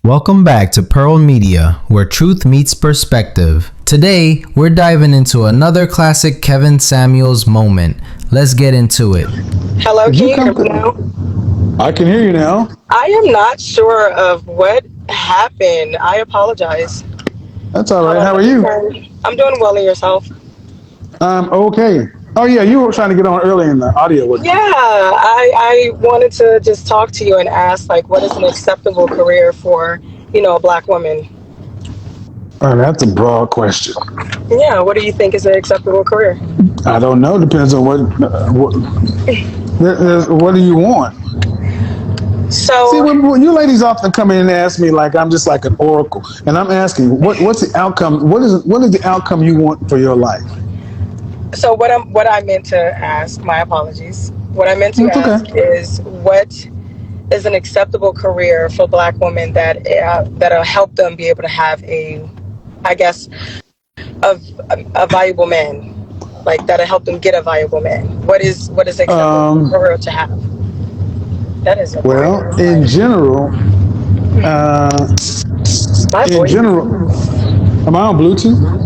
Welcome back to Pearl Media, where truth meets perspective. Today, we're diving into another classic Kevin Samuels moment. Let's get into it. Hello, can you hear me now? I can hear you now. I am not sure of what happened. I apologize. That's all Hold right. on, How let are me you? turn. I'm doing well in yourself. Okay. Oh yeah, you were trying to get on early in the audio, wasn't Yeah, you? I wanted to just talk to you and ask, like, what is an acceptable career for, a black woman? That's a broad question. Yeah, what do you think is an acceptable career? I don't know. Depends on what do you want. See, So, when you ladies often come in and ask me like I'm just like an oracle, and I'm asking what's the outcome? What is the outcome you want for your life? what I meant to ask, my apologies. What I meant to That's okay. ask is what is an acceptable career for black women that'll help them be able to have I guess, a valuable man, like that'll help them get a valuable man. What is acceptable Um, career to have? That is a well, weird, like, uh, my in voice. general, am I on Bluetooth?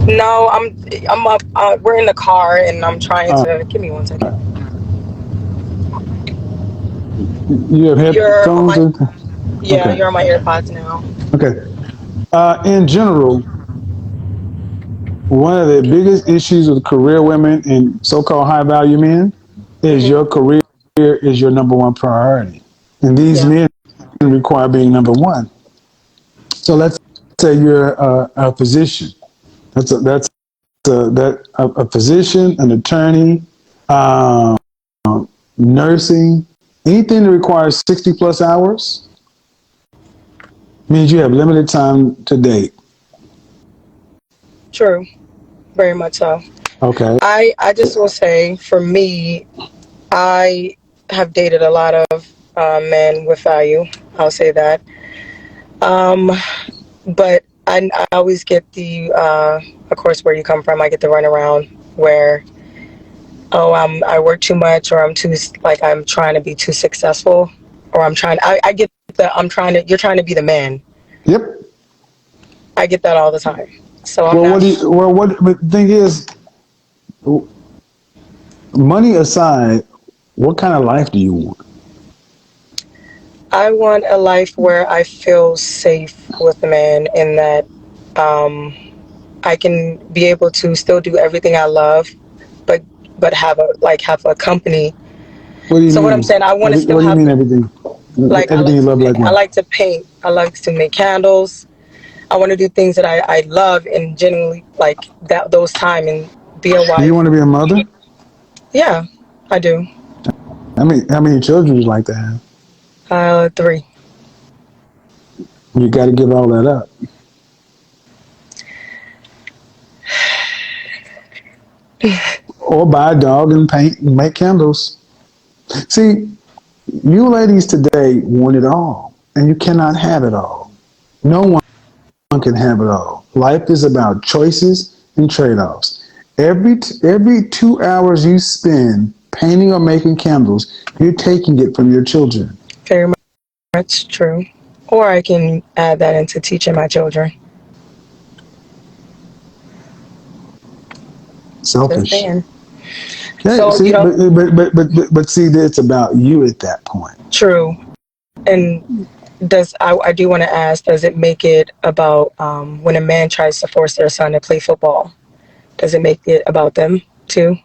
No, I'm up. We're in the car, and I'm trying Uh, to. Give me 1 second. you have You're on headphones? my. Yeah, Okay. you're on my AirPods now. Okay. In general, one of the biggest issues with career women and so-called high-value men is your career is your number one priority, and these Yeah, men require being number one. So let's say you're a physician. That's a physician, an attorney, um, nursing, anything that requires 60 plus hours means you have limited time to date. true. Very much so. Okay. I just will say, for me, I have dated a lot of men with value. I'll say that. Um, but I always get of course, where you come from, I get the runaround where, oh, I work too much, or I'm trying to be too successful, or I get you're trying to be the man. Yep. I get that all the time. So I'm Well, not, but the thing is, money aside, what kind of life do you want? I want a life where I feel safe with the man, in that, um, I can be able to still do everything I love, but have a company. What do you So what I'm mean? saying, I want to still What do you have, mean everything? like, Everything you love, like I what? like to paint. I like to make candles. I want to do things that I love, and genuinely like that those time, and be a Do you wife. want to be a mother? Yeah, I do. How many children would you like to have? 3. You got to give all that up, or buy a dog and paint and make candles. See, you ladies today want it all, and you cannot have it all. No one can have it all. Life is about choices and trade-offs. Every 2 hours you spend painting or making candles, you're taking it from your children. Very much true. Or I can add that into teaching my children. Just Selfish. saying. Yeah, So, see, but see, it's about you at that point. true. And I do want to ask, does it make it about, when a man tries to force their son to play football? Does it make it about them too?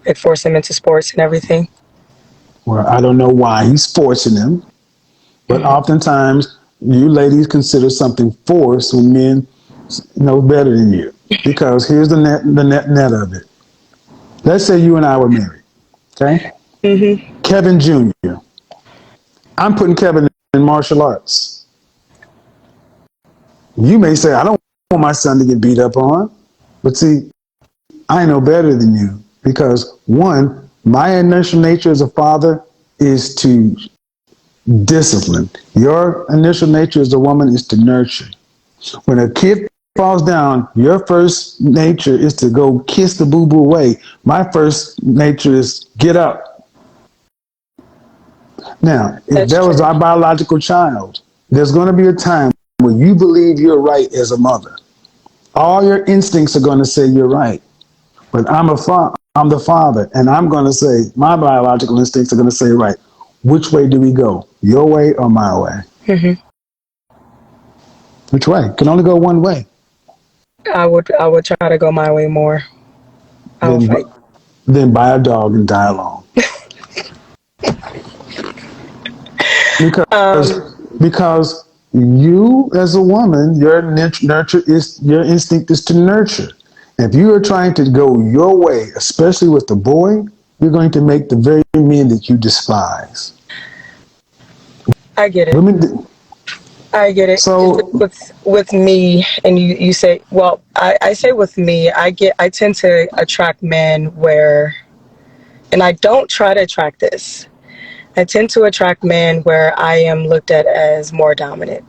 Like, force them into sports and everything? Well, I don't know why he's forcing them, but Hmm. oftentimes you ladies consider something forced when men know better than you. Because here's the net of it. Let's say you and I were married, okay? Hmm. Kevin Jr. I'm putting Kevin in martial arts. You may say, I don't want my son to get beat up on. But see, I know better than you because one, my initial nature as a father is to discipline. Your initial nature as a woman is to nurture. When a kid falls down, your first nature is to go kiss the boo boo away. My first nature is get up. Now, if That's that was true. our biological child, There's going to be a time when you believe you're right as a mother. All your instincts are going to say you're right. But I'm the father, and I'm going to say, my biological instincts are going to say, right, which way do we go? Your way or my way? Mm-hmm. Which way? Can only go one way. I would try to go my way more. I would Then, fight. then buy a dog and die alone. Because Um, because you as a woman, your instinct is to nurture. If you are trying to go your way, especially with the boy, you're going to make the very men that you despise. I get it. Women. I get it. It's just So with me, and you say, well, I say with me, I tend to attract men where, and I don't try to attract this. I tend to attract men where I am looked at as more dominant.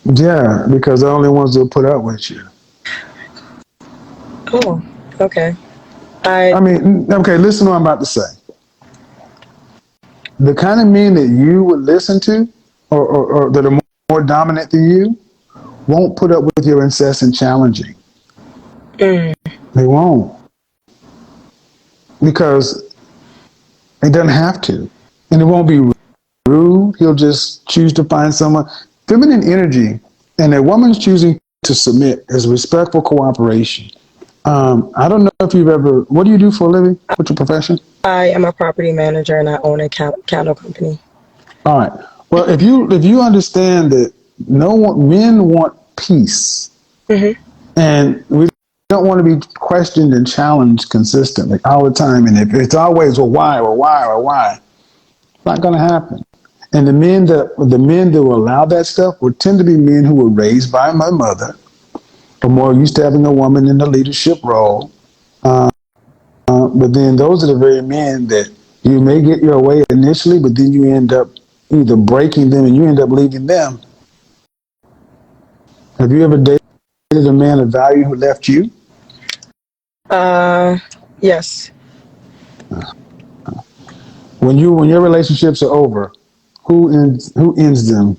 yeah, because they're the only ones that put up with you. Oh, okay. I I mean, okay, listen to what I'm about to say. The kind of men that you would listen to, or that are more dominant than you, won't put up with your incessant challenging. mm, They won't, because it doesn't have to, and it won't be rude. He'll just choose to find someone. Feminine energy, and a woman's choosing to submit is respectful cooperation. I don't know if you've ever. What do you do for a living? What's your profession? I am a property manager and I own a candle company. All right. Well, if you understand that no one, men want peace, Hmm. and we don't want to be questioned and challenged consistently all the time. And if it's always, well, why or why or why, it's not going to happen. And the men that will allow that stuff will tend to be men who were raised by my mother, or more used to having a woman in the leadership role. But then those are the very men that you may get your way initially, but then you end up either breaking them and you end up leaving them. Have you ever dated a man of value who left you? Uh, yes. When your relationships are over, who ends them?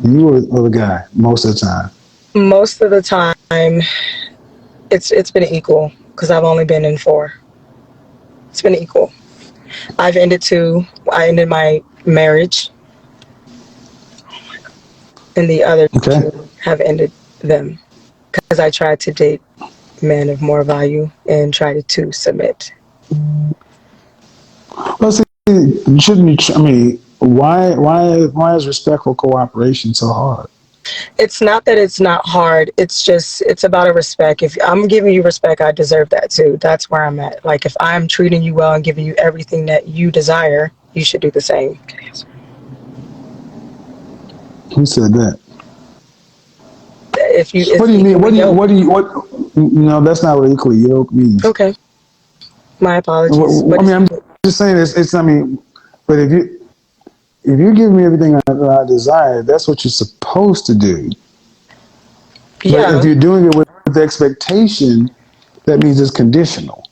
You or the guy most of the time. Most of the time, it's been equal because I've only been in four. It's been equal. I've ended two. I ended my marriage, and the other Okay. two have ended them because I tried to date men of more value and tried to submit. Well, see, shouldn't you? I mean, why is respectful cooperation so hard? It's not that it's not hard. It's just it's about a respect. If I'm giving you respect, I deserve that too. That's where I'm at. Like if I'm treating you well and giving you everything that you desire, you should do the same. Who said that? If you What it's do you mean? equally yoked. No, that's not what equally yoked means. Okay, my apologies. What I mean, is I'm just saying it's. I mean, but if you give me everything I desire, that's what you're supposed to do. But if yeah. you're doing it with the expectation, that means it's conditional.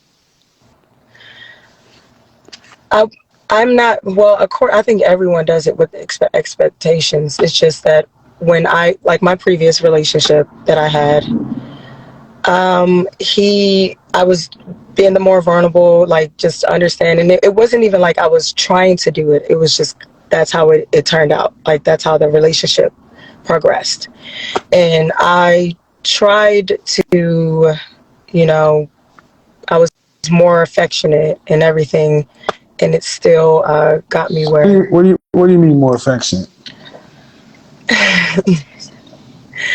I I'm not well. Of course, I think everyone does it with expectations. It's just that when I like my previous relationship that I had, I was being the more vulnerable, like just understanding. It wasn't even like I was trying to do it. It was just that's how it turned out. Like that's how the relationship progressed, and I tried to, you know, I was more affectionate and everything, and it still got me where What do you mean more affectionate?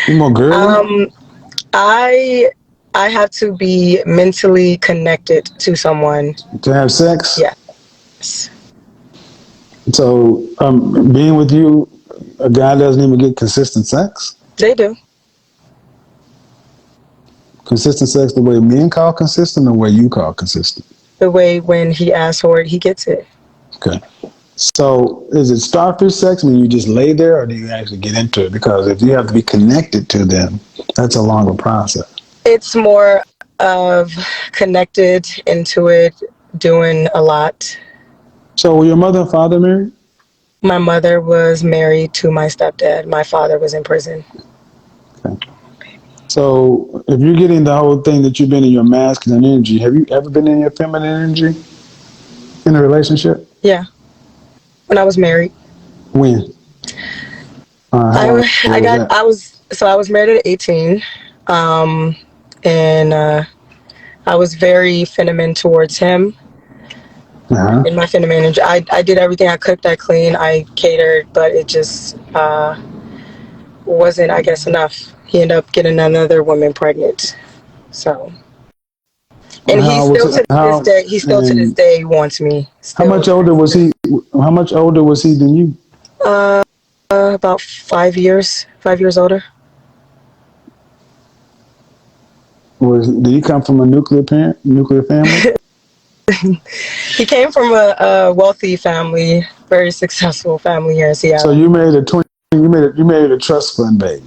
You more girly um, I I have to be mentally connected to someone. to have sex? Yes, So being with you, a guy doesn't even get consistent sex. they do. Consistent sex, the way men call consistent, or the way you call consistent. The way when he asks for it, he gets it. Okay. So is it starfish sex when you just lay there, or do you actually get into it? Because if you have to be connected to them, that's a longer process. It's more of connected into it, doing a lot. So were your mother and father married? My mother was married to my stepdad. My father was in prison. Okay. So if you're getting the whole thing that you've been in your masculine energy, have you ever been in your feminine energy in a relationship? Yeah, when I was married. When? How long ago was that? I was married at 18, um, and I was very feminine towards him. Uh-huh. In my feminine energy, I did everything. I cooked, I cleaned, I catered, but it just wasn't, I guess, enough. He ended up getting another woman pregnant. So, and he How was still it? to this How day, he still to this and day wants me. how Still, much older was he? How much older was he than you? uh, about 5 years, 5 years older. Did he come from a nuclear family? He came from a wealthy family, very successful family here in So Seattle. you made a 20. You made a trust fund baby.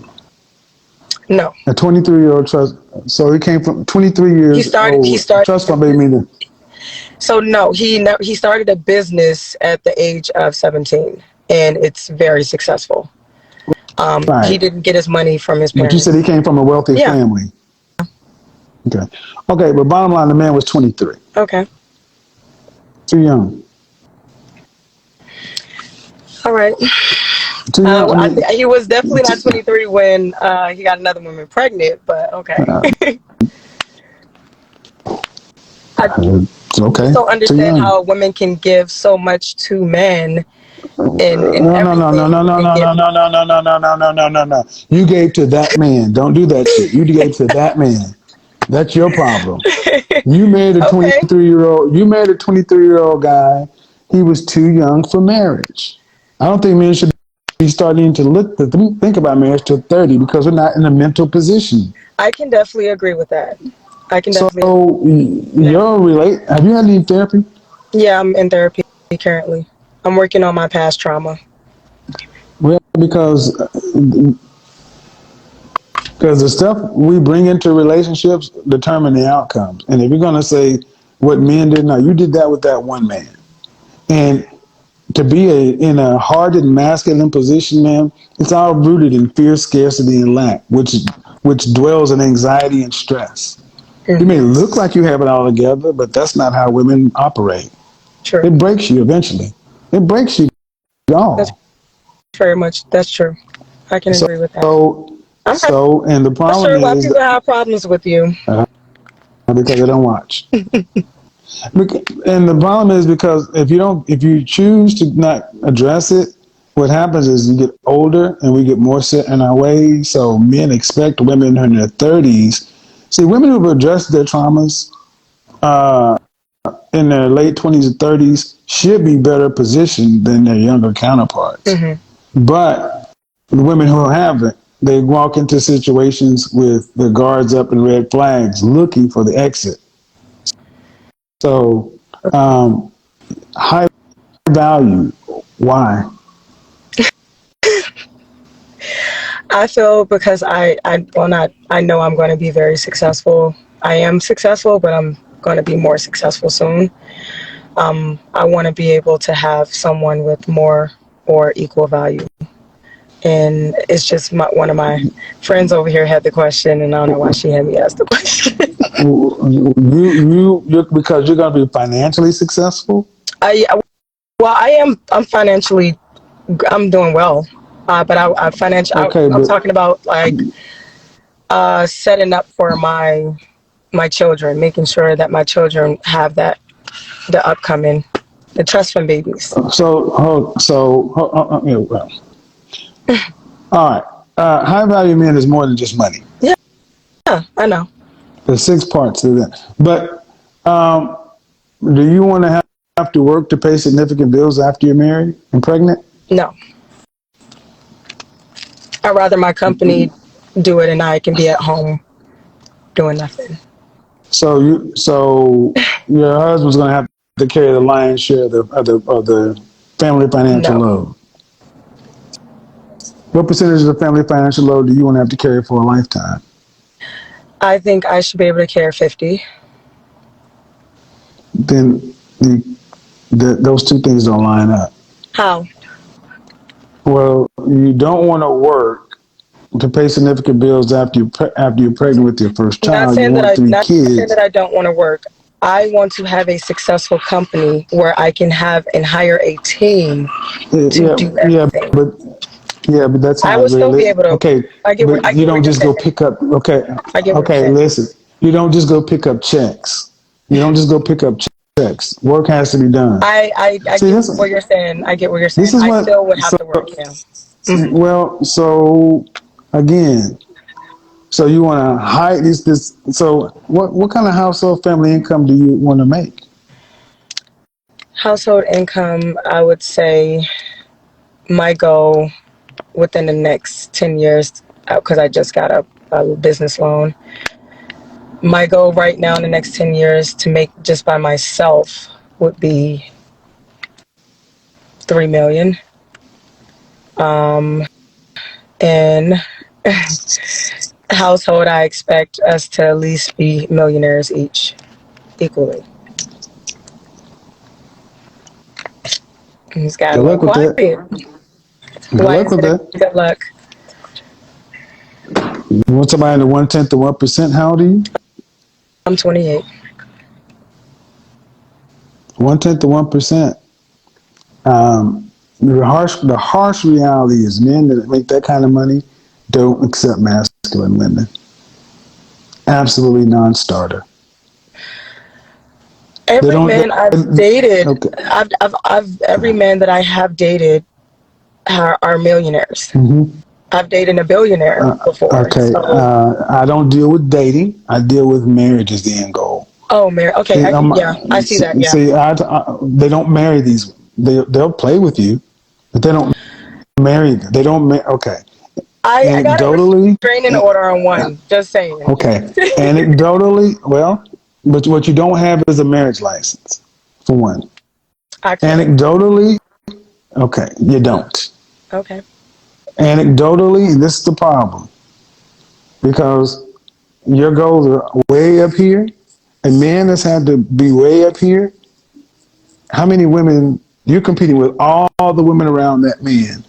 No, A 23-year-old trust. So he came from 23 he years started. He old. started. Trust fund baby meaning. So no, he started a business at the age of 17, and it's very successful. He Right. didn't get his money from his But you parents. said he came from a wealthy Yeah. family. Okay. Okay, but bottom line, the man was 23. Okay. Too young. All right. Too young. I mean, He was definitely not 23 when he got another woman pregnant, but okay. uh, I okay. just don't Too understand young. how women can give so much to men in No, no, no, no, no, everything no, and no, give. no, no, no, no, no, no, no, no, no, no, no. You gave to that man. Don't do that shit. You gave to that man. That's your problem. You made a Okay. 23-year-old. You made a 23-year-old guy. He was too young for marriage. I don't think men should be starting to think about marriage till 30 because we're not in a mental position. I can definitely agree with that. I can So definitely agree with that. have you had any therapy? Yeah, I'm in therapy currently. I'm working on my past trauma. Well, because the stuff we bring into relationships determine the outcomes. And if you're going to say what men did, now you did that with that one man. And to be in a hardened masculine position, man, it's all rooted in fear, scarcity, and lack, which dwells in anxiety and stress. You may Mm-hmm. look like you have it all together, but that's not how women operate. True. It breaks you eventually. It breaks you That's all. very much. That's true. I can So, agree with that. I'm and the not problem sure why is people have problems with you. because they don't watch. And the problem is because if you choose to not address it, what happens is you get older and we get more set in our ways. So men expect women in their 30s. See, women who've addressed their traumas uh, in their late 20s and 30s should be better positioned than their younger counterparts. Mm-hmm. But the women who haven't, they walk into situations with the guards up and red flags looking for the exit. So, high value. Why? I feel because I know I'm going to be very successful. I am successful, but I'm going to be more successful soon. I want to be able to have someone with more or equal value. And it's just one of my friends over here had the question, and I don't know why she had me ask the question. You because you're going to be financially successful. I'm financially, I'm doing well. But Okay, I'm but talking about like setting up for my children, making sure that my children have the upcoming, the trust fund babies. yeah, well, all right. High value men is more than just money. Yeah, I know. There's six parts to that. But do you want to have to work to pay significant bills after you're married and pregnant? No, I'd rather my company do it and I can be at home doing nothing. So your husband's going to have to carry the lion's share of the family financial No, load. What percentage of the family financial load do you want to have to carry for a lifetime? I think I should be able to carry 50. Then those two things don't line up. How? Well, you don't want to work to pay significant bills after you're pregnant with your first child. You want three Not saying kids. that I don't want to work. I want to have a successful company where I can have and hire a team to Yeah, do yeah, everything. but yeah, but that's I not will still be really able to. okay. But I you get what don't you're just go saying. pick up. Okay, I get what you're okay. saying. Listen, you don't just go pick up checks. You don't just go pick up checks. Work has to be done. I See, get what you're saying. I get what you're saying. this is I what. still would have So, to work. Yeah. Hmm. well, so again, so you want to hide this. So, what kind of household family income do you want to make? Household income, I would say my goal within the next 10 years, because I just got a business loan. My goal right now in the next 10 years to make just by myself would be 3 million. And household, I expect us to at least be millionaires each, equally. He's got a Good little luck with quiet. that. Good Why luck is with it that. a good luck? You want somebody in the 1/10 to 1%? How old are you? I'm 28. 1/10 to 1%. The harsh reality is men that make that kind of money don't accept masculine women. Absolutely non-starter. They Every don't. man I've dated, Okay. every man that I have dated are millionaires. Hmm. I've dated a billionaire before. Okay. So, I don't deal with dating. I deal with marriage as the end goal. oh, Mary. Okay, See, yeah, I see that. Yeah, they don't marry these. They'll play with you, but they don't marry. They don't. Okay. I got a Anecdotally, restraining order on one. Just saying. okay. Anecdotally, well, but what you don't have is a marriage license, for one. I could. Anecdotally, okay, you don't. Okay. Anecdotally, and this is the problem because your goals are way up here. A man has had to be way up here. How many women you're competing with? All the women around that man,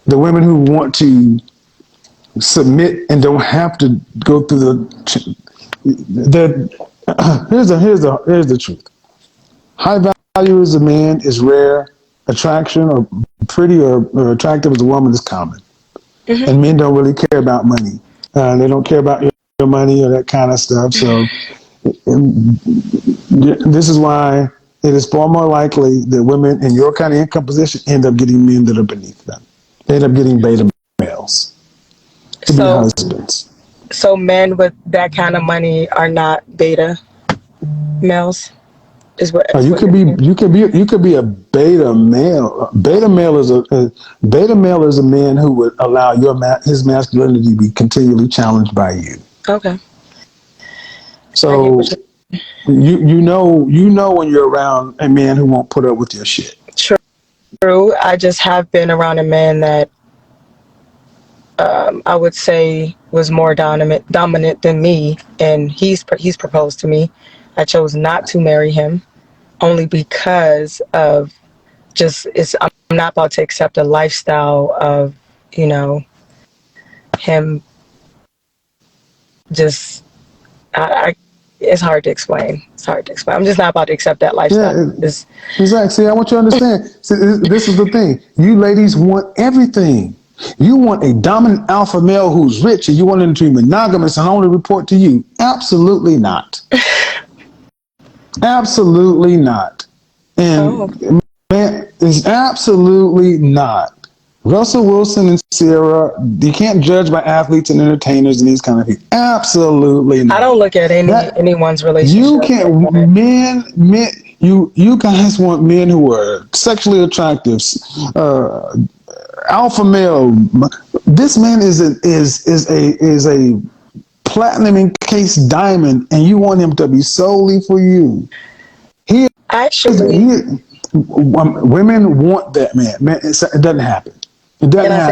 the women who want to submit and don't have to go through the. Here's the truth. High value as a man is rare. Attraction or pretty or attractive as a woman is common. Hmm. And men don't really care about money. They don't care about your money or that kind of stuff. So this is why it is far more likely that women in your kind of income position end up getting men that are beneath them. They end up getting beta males to be So, husbands. so men with that kind of money are not beta males. Is You what could you're be saying. you could be a beta male. Beta male is a man who would allow his masculinity to be continually challenged by you. Okay. I get what So you know when you're around a man who won't put up with your shit. you're true. I just have been around a man that I would say was more dominant than me, and he's proposed to me. I chose not to marry him only because of just it's. I'm not about to accept a lifestyle of you know him just. I it's hard to explain. It's hard to explain. I'm just not about to accept that lifestyle. Yeah, Just exactly. See, I want you to understand. See, this is the thing. You ladies want everything. You want a dominant alpha male who's rich, and you want him to be monogamous and only report to you. Absolutely not. Absolutely not. oh, And man, it's absolutely not. Russell Wilson and Sierra, you can't judge by athletes and entertainers and these kind of things. Absolutely I not. don't look at That anyone's you relationship like can't that. men you guys want men who are sexually attractive, uh, alpha male. This man is a platinum encased diamond, and you want him to be solely for you. He Actually, women want that man. Man, it doesn't happen. It can doesn't I say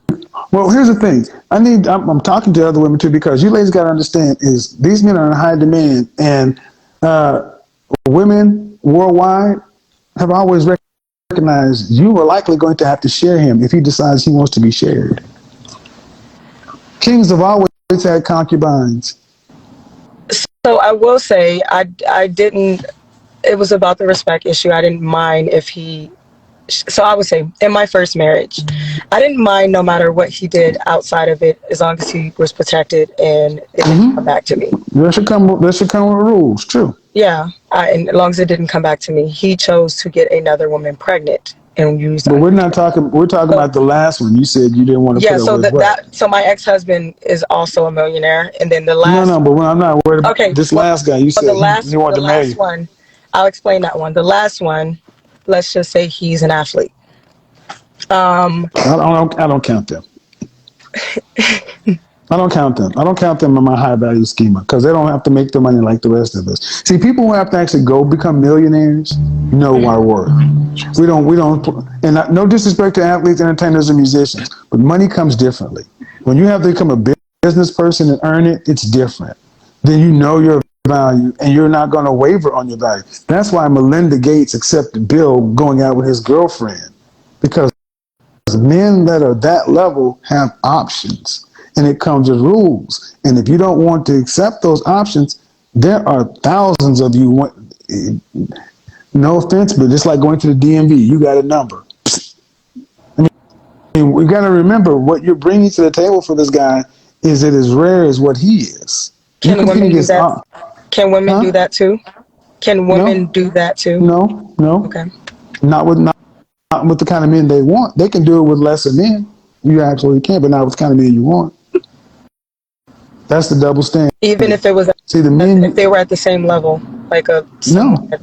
happen. Well, here's the thing. I'm talking to other women too because you ladies got to understand is these men are in high demand, and women worldwide have always recognize you are likely going to have to share him if he decides he wants to be shared. Kings have always had concubines. So I will say I didn't. It was about the respect issue. I didn't mind if he. So I would say in my first marriage, I didn't mind no matter what he did outside of it, as long as he was protected and it didn't come back to me. There should come with rules. True. Yeah, and as long as it didn't come back to me, he chose to get another woman pregnant and use. But we're not talking. We're talking about the last one. You said you didn't want to. Yeah, put so up with so my ex-husband is also a millionaire, and then the last. No, but I'm not worried about this last guy. You said you want to marry. The last one, I'll explain that one. The last one, let's just say he's an athlete. I don't count them. I don't count them. I don't count them in my high value schema because they don't have to make the money like the rest of us. See, people who have to actually go become millionaires know our worth. We don't, and no disrespect to athletes, entertainers, and musicians, but money comes differently. When you have to become a business person and earn it, it's different. Then you know your value and you're not going to waver on your value. That's why Melinda Gates accepted Bill going out with his girlfriend, because men that are that level have options. And it comes with rules. And if you don't want to accept those options, there are thousands of you. No offense, but it's like going to the DMV. You got a number. I mean, we got to remember what you're bringing to the table for this guy is it as rare as what he is. Can women do that? Can women do that too? Can women do that too? No. Okay. Not with the kind of men they want. They can do it with lesser men. You absolutely can, but not with the kind of men you want. That's the double standard. Even if it was, see the men, if they were at the same level, like a no. The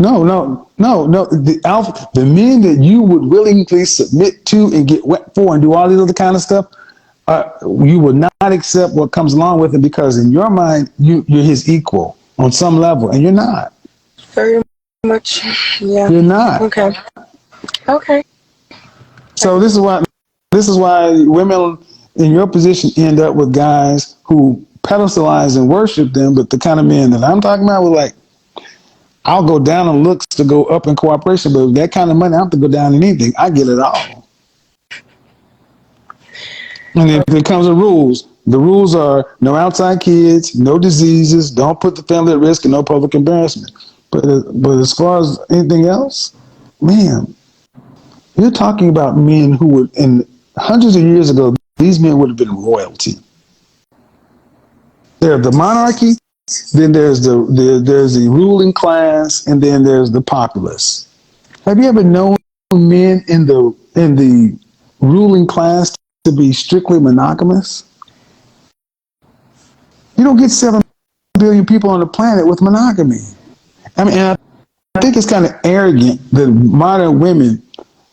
men that you would willingly submit to and get wet for and do all these other kind of stuff, you would not accept what comes along with it because in your mind you're his equal on some level, and you're not. Very much, yeah. You're not. Okay. So this is why women in your position end up with guys who pedestalize and worship them, but the kind of men that I'm talking about were like, I'll go down in looks to go up in cooperation, but that kind of money, I don't have to go down in anything. I get it all. And if it comes to rules, the rules are no outside kids, no diseases, don't put the family at risk, and no public embarrassment. But as far as anything else, man, you're talking about men who would, in hundreds of years ago, these men would have been royalty. There's the monarchy, then there's the ruling class, and then there's the populace. Have you ever known men in the ruling class to be strictly monogamous? You don't get 7 billion people on the planet with monogamy. I mean, and I think it's kind of arrogant that modern women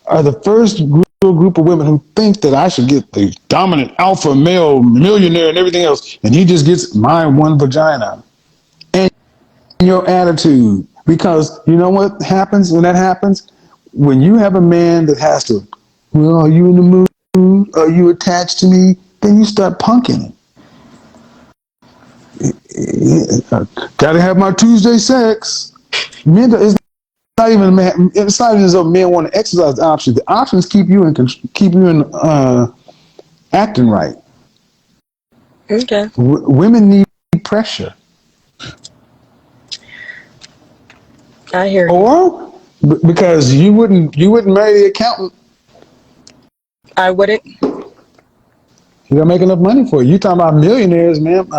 are the first group of women who think that I should get the dominant alpha male millionaire and everything else, and he just gets my one vagina. And your attitude, because you know what happens when that happens? When you have a man that has to, well, are you in the mood? Are you attached to me? Then you start punking it. Gotta have my Tuesday sex. Men, it's not even as though men want to exercise the options. The options keep you in acting right. Okay. Women need pressure. I hear you. Or because you wouldn't marry the accountant. I wouldn't. You gotta make enough money for it. You talking about millionaires, man?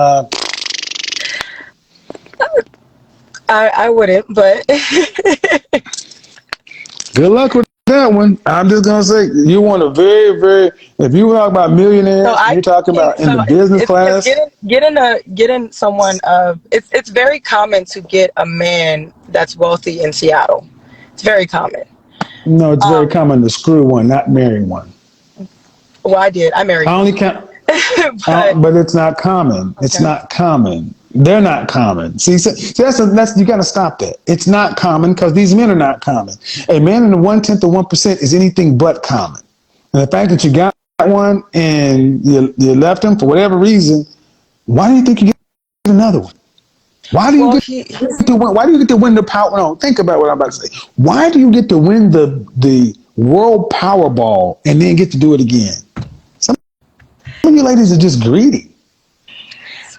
I wouldn't, but good luck with that one. I'm just gonna say you want a very, very. If you talk about millionaires, you're talking about in the business class. Getting someone of it's very common to get a man that's wealthy in Seattle. It's very common. No, it's very common to screw one, not marry one. Well, I married. I only count, but it's not common. Okay. It's not common. They're not common. See, that's you got to stop that. It's not common because these men are not common. A man in the 1/10 of 1% is anything but common. And the fact that you got one and you left him for whatever reason, why do you think you get another one? Why do you Why do you get to win the power? No, think about what I'm about to say. Why do you get to win the World Powerball and then get to do it again. Some of you ladies are just greedy.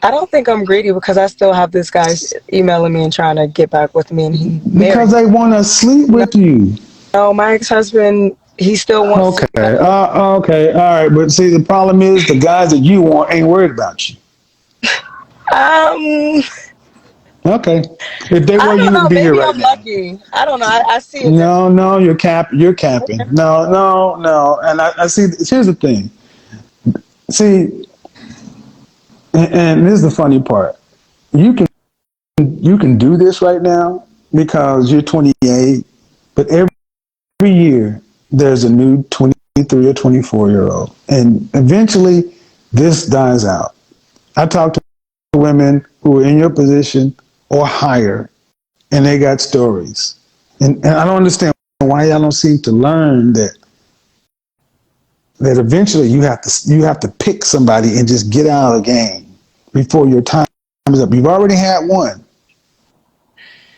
I don't think I'm greedy because I still have this guy emailing me and trying to get back with me, and he married. Because they want to sleep with you. No, my ex-husband, he still wants Okay. to. Okay. All right. But see, the problem is the guys that you want ain't worried about you. Okay. If they were, I you don't know. wouldn't be here Maybe right I'm now. lucky. I don't know. I see it. No, you're capping. No. And I see, here's the thing. See, and this is the funny part. You can do this right now because you're 28, but every year there's a new 23 or 24-year-old. And eventually this dies out. I talk to women who are in your position or higher, and they got stories. And I don't understand why y'all don't seem to learn that eventually you have to pick somebody and just get out of the game before your time is up. You've already had one,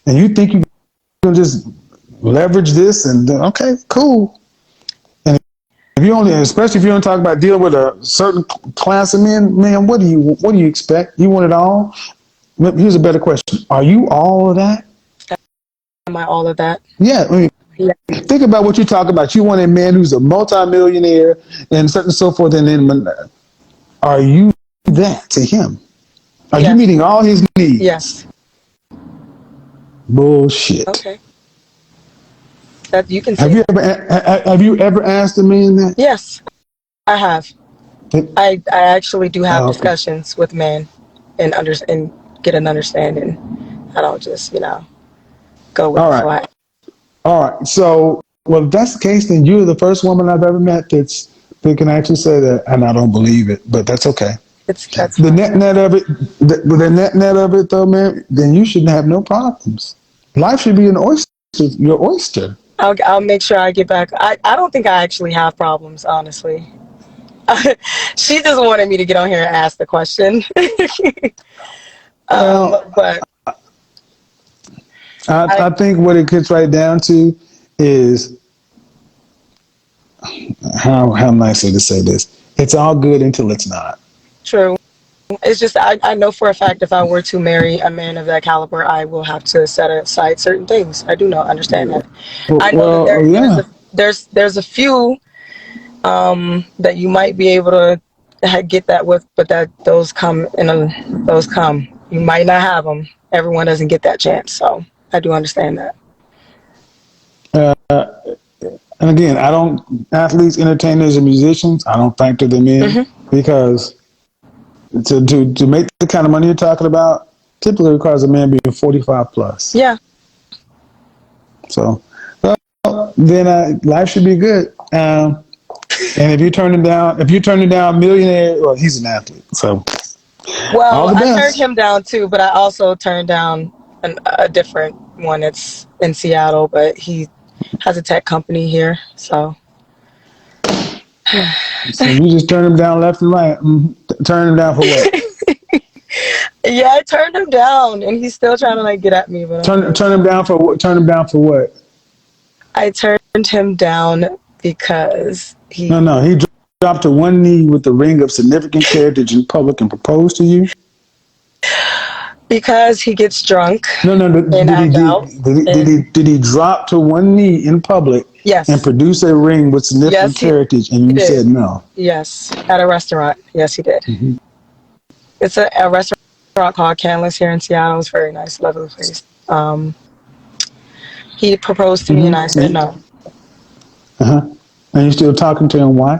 and you think you can just leverage this and okay, cool. And if you only, especially if you don't talk about dealing with a certain class of men, man, what do you expect? You want it all? Here's a better question: are you all of that? Am I all of that? Yeah. I mean, Yeah. think about what you talk about. You want a man who's a multimillionaire and so and so forth, and then are you that to him? Are you meeting all his needs? Yes. Bullshit. Okay. That you can Have say you that. have you ever asked a man that? Yes, I have. I actually do have Okay. discussions with men and get an understanding. I don't just go with All the right. flow. All right. So, well, if that's the case, then you're the first woman I've ever met that can actually say that, and I don't believe it, but that's okay. That's The fine. net of it, the net of it, though, man, then you should have no problems. Life should be an oyster, your oyster. I'll make sure I get back. I don't think I actually have problems, honestly. She just wanted me to get on here and ask the question. Well, But I think what it gets right down to is how nice to say this. It's all good until it's not. true. It's just I know for a fact if I were to marry a man of that caliber, I will have to set aside certain things. I do not understand that. I know that Well, yeah. there's a few that you might be able to get that with, but those come. You might not have them. Everyone doesn't get that chance, so I do understand that. And again, I don't athletes, entertainers, and musicians. I don't factor them in because to make the kind of money you're talking about typically requires a man being 45 plus. Yeah. So, well, then life should be good. And if you turn him down, millionaire. Well, he's an athlete, so all Well, the I turned best. him down too, but I also turned down a different one. It's in Seattle, but he has a tech company here, so. So you just turn him down left and right. Turn him down for what? Yeah, I turned him down, and he's still trying to get at me. But Turn him down for what? Turn him down for what? I turned him down because No. He dropped to one knee with the ring of significant heritage in public and proposed to you. because he gets drunk No. and act out. Did he drop to one knee in public and Yes, produce a ring with significant yes, he heritage, and you did. said no? Yes, at a restaurant. Yes, he did. It's a restaurant called Canlis here in Seattle. It's very nice, lovely place. He proposed to me, and I said no. And you still talking to him? Why?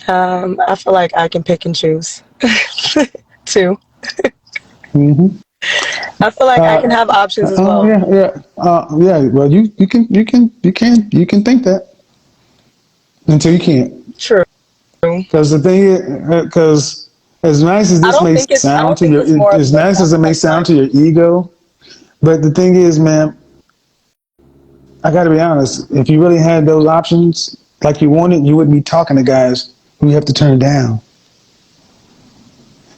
I feel like I can pick and choose too. I feel like I can have options as well. Yeah. Well, you can think that until you can't. True. Because the thing is, because as nice as this may I sound don't to think your, it's more of as the nice as it may sacrifice sound part. to your ego, but the thing is, man, I got to be honest. If you really had those options like you wanted, you wouldn't be talking to guys who you have to turn down.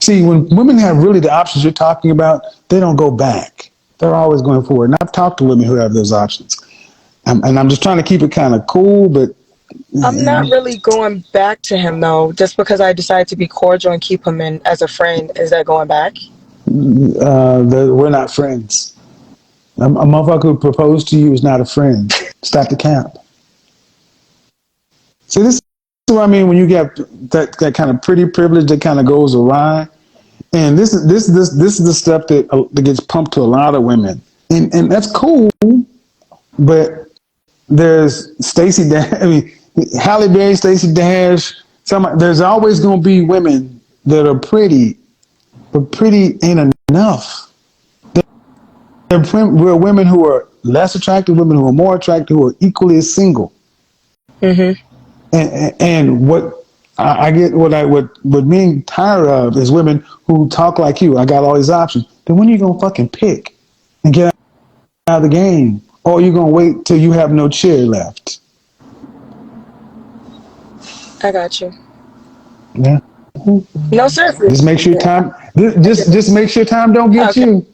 See, when women have really the options you're talking about, they don't go back. They're always going forward. And I've talked to women who have those options. and I'm just trying to keep it kind of cool, but I'm not really going back to him though. Just because I decided to be cordial and keep him in as a friend, is that going back? we're not friends. A motherfucker who proposed to you is not a friend. Stop the cap. See, this is what I mean when you get that kind of pretty privilege that kind of goes awry. And this is the stuff that gets pumped to a lot of women, and that's cool. But there's Stacey Dash. I mean, Halle Berry, Stacey Dash. There's always going to be women that are pretty, but pretty ain't enough. There are women who are less attractive, women who are more attractive, who are equally as single. Mm-hmm. And what I get, what being tired of is women who talk like you. I got all these options. Then when are you gonna fucking pick and get out of the game, or are you gonna wait till you have no chair left? I got you. Yeah. No, seriously. Just make sure time. Just make sure time don't get you.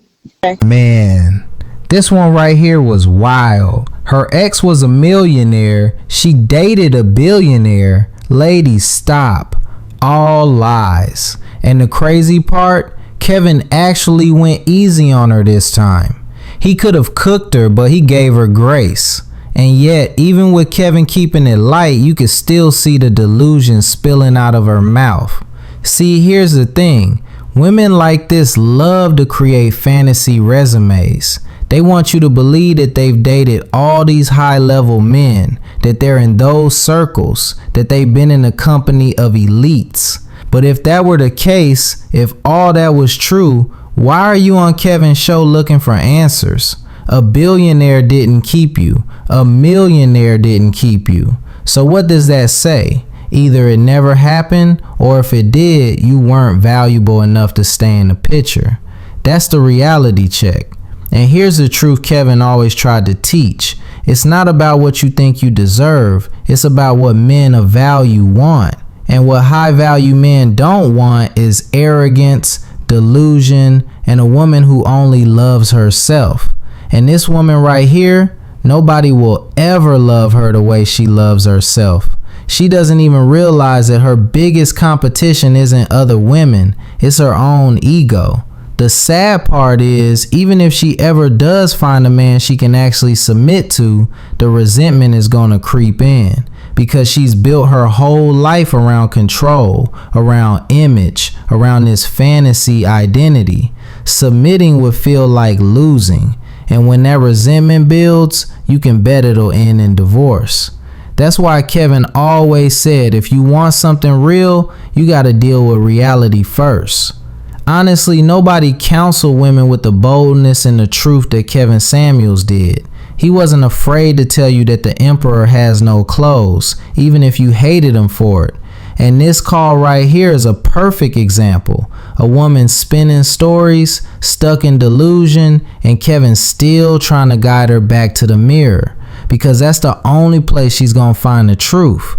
Man, this one right here was wild. Her ex was a millionaire. She dated a billionaire. Ladies, stop. All lies. And the crazy part, Kevin actually went easy on her this time. He could have cooked her, but he gave her grace. And yet, even with Kevin keeping it light, you could still see the delusion spilling out of her mouth. See, here's the thing. Women like this love to create fantasy resumes. They want you to believe that they've dated all these high-level men, that they're in those circles, that they've been in the company of elites. But if that were the case, if all that was true, why are you on Kevin's show looking for answers? A billionaire didn't keep you. A millionaire didn't keep you. So what does that say? Either it never happened, or if it did, you weren't valuable enough to stay in the picture. That's the reality check. And here's the truth Kevin always tried to teach. It's not about what you think you deserve. It's about what men of value want. And what high value men don't want is arrogance, delusion, and a woman who only loves herself. And this woman right here, nobody will ever love her the way she loves herself. She doesn't even realize that her biggest competition isn't other women, it's her own ego. The sad part is, even if she ever does find a man she can actually submit to, the resentment is going to creep in because she's built her whole life around control, around image, around this fantasy identity. Submitting would feel like losing, and when that resentment builds, you can bet it'll end in divorce. That's why Kevin always said, if you want something real, you got to deal with reality first. Honestly, nobody counseled women with the boldness and the truth that Kevin Samuels did. He wasn't afraid to tell you that the emperor has no clothes, even if you hated him for it. And this call right here is a perfect example. A woman spinning stories, stuck in delusion, and Kevin still trying to guide her back to the mirror. Because that's the only place she's gonna find the truth.